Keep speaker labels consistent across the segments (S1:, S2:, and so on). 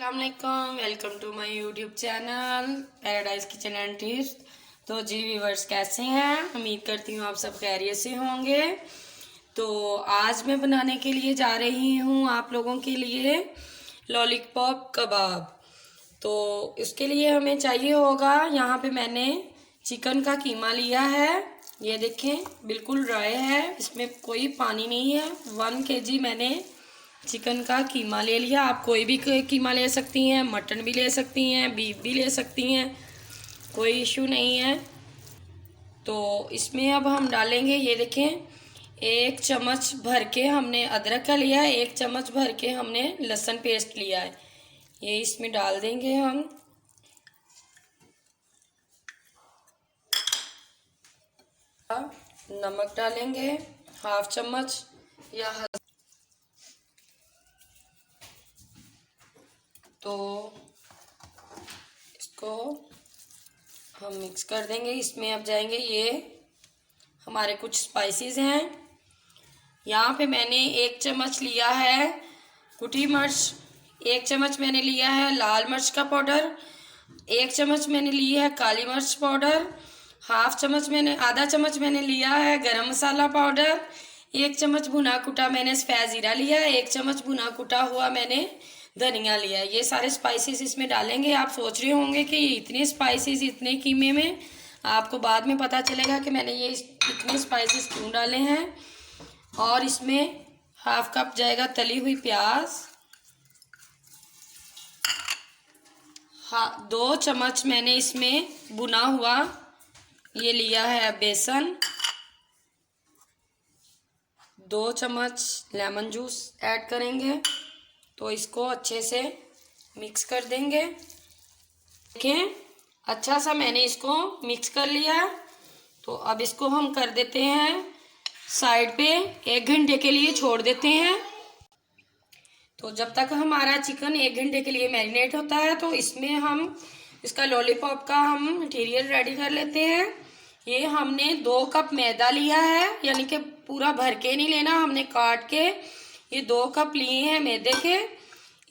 S1: अस्सलामुअलैकुम, welcome to my YouTube channel paradise kitchen and tips. तो जी व्यूवर्स, कैसे हैं? उम्मीद करती हूँ आप सब खैरियत से होंगे। तो आज मैं बनाने के लिए जा रही हूँ आप लोगों के लिए लॉलीपॉप कबाब। तो इसके लिए हमें चाहिए होगा, यहाँ पे मैंने चिकन का कीमा लिया है। ये देखें, बिल्कुल ड्राई है, इसमें कोई पानी नहीं है। 1 kg मैंने चिकन का कीमा ले लिया। आप कोई भी कीमा ले सकती हैं, मटन भी ले सकती हैं, बीफ भी ले सकती हैं, कोई इशू नहीं है। तो इसमें अब हम डालेंगे, ये देखें, 1 चम्मच भर के हमने अदरक का लिया है, 1 चम्मच भर के हमने लहसुन पेस्ट लिया है। ये इसमें डाल देंगे हम। नमक डालेंगे 1/2 चम्मच या तो इसको हम मिक्स कर देंगे। इसमें अब जाएंगे ये हमारे कुछ स्पाइसेस हैं। यहाँ पे मैंने 1 चम्मच लिया है कुटी मिर्च, 1 चम्मच मैंने लिया है लाल मिर्च का पाउडर, 1 चम्मच मैंने ली है काली मिर्च पाउडर, आधा चम्मच मैंने लिया है गरम मसाला पाउडर, 1 चम्मच भुना कुटा मैंने सफ़ेद ज़ीरा लिया है, 1 चम्मच भुना कुटा हुआ मैंने धनिया लिया है। ये सारे स्पाइसेस इसमें डालेंगे। आप सोच रहे होंगे कि इतने स्पाइसेस इतने कीमे में, आपको बाद में पता चलेगा कि मैंने ये इतने स्पाइसेस क्यों डाले हैं। और इसमें 1/2 कप जाएगा तली हुई प्याज, 2 चम्मच मैंने इसमें भुना हुआ ये लिया है बेसन, 2 चम्मच लेमन जूस ऐड करेंगे। तो इसको अच्छे से मिक्स कर देंगे। देखें, अच्छा सा मैंने इसको मिक्स कर लिया। तो अब इसको हम कर देते हैं साइड पे, 1 घंटे के लिए छोड़ देते हैं। तो जब तक हमारा चिकन 1 घंटे के लिए मैरिनेट होता है, तो इसमें हम इसका लॉलीपॉप का हम मटेरियल रेडी कर लेते हैं। ये हमने 2 कप मैदा लिया है, यानी कि पूरा भर के नहीं लेना, हमने काट के ये 2 कप लिए हैं मैदे के।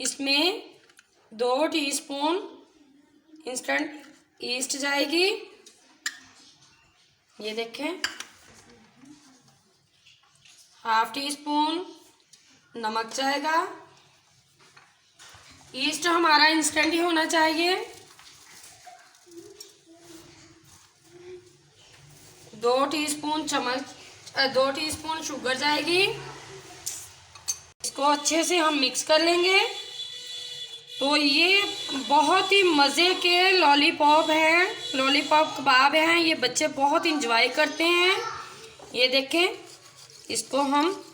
S1: इसमें 2 टीस्पून इंस्टेंट ईस्ट जाएगी, ये देखें, 1/2 टीस्पून नमक जाएगा। ईस्ट हमारा इंस्टेंट ही होना चाहिए। 2 टीस्पून शुगर जाएगी। इसको अच्छे से हम मिक्स कर लेंगे। तो ये बहुत ही मज़े के लॉलीपॉप हैं, लॉलीपॉप कबाब हैं। ये बच्चे बहुत इंजॉय करते हैं। ये देखें, इसको हम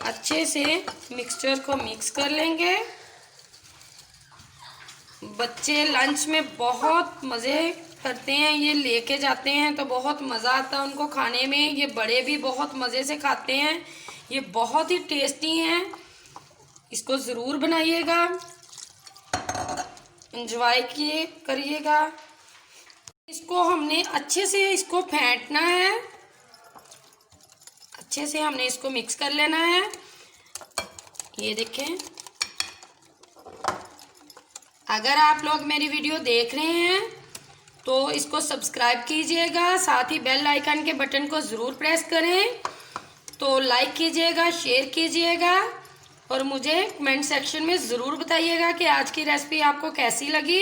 S1: अच्छे से मिक्सचर को मिक्स कर लेंगे। बच्चे लंच में बहुत मज़े करते हैं, ये लेके जाते हैं तो बहुत मज़ा आता है उनको खाने में। ये बड़े भी बहुत मज़े से खाते हैं, ये बहुत ही टेस्टी हैं। इसको ज़रूर बनाइएगा, एंजॉय करिएगा। इसको हमने अच्छे से इसको फेंटना है, अच्छे से हमने इसको मिक्स कर लेना है। ये देखें, अगर आप लोग मेरी वीडियो देख रहे हैं तो इसको सब्सक्राइब कीजिएगा, साथ ही बेल आइकन के बटन को ज़रूर प्रेस करें। तो लाइक कीजिएगा, शेयर कीजिएगा और मुझे कमेंट सेक्शन में ज़रूर बताइएगा कि आज की रेसिपी आपको कैसी लगी।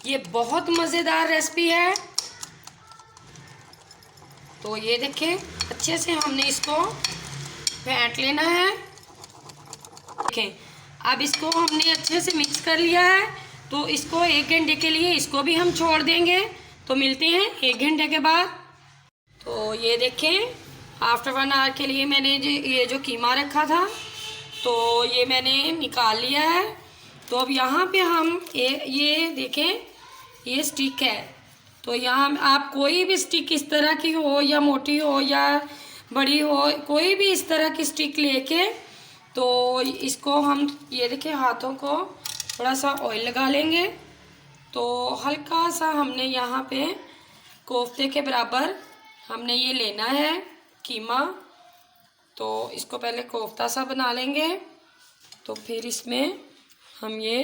S1: ये बहुत मज़ेदार रेसिपी है। तो ये देखें, अच्छे से हमने इसको फेंट लेना है। देखें, अब इसको हमने अच्छे से मिक्स कर लिया है। तो इसको 1 घंटे के लिए इसको भी हम छोड़ देंगे। तो मिलते हैं 1 घंटे के बाद। तो ये देखें, आफ्टर 1 आवर के लिए मैंने ये जो कीमा रखा था, तो ये मैंने निकाल लिया है। तो अब यहाँ पे हम ये देखें, ये स्टिक है। तो यहाँ आप कोई भी स्टिक इस तरह की हो, या मोटी हो या बड़ी हो, कोई भी इस तरह की स्टिक लेके तो इसको हम, ये देखिए, हाथों को थोड़ा सा ऑयल लगा लेंगे। तो हल्का सा हमने यहाँ पे कोफ्ते के बराबर हमने ये लेना है कीमा। तो इसको पहले कोफ्ता सा बना लेंगे, तो फिर इसमें हम ये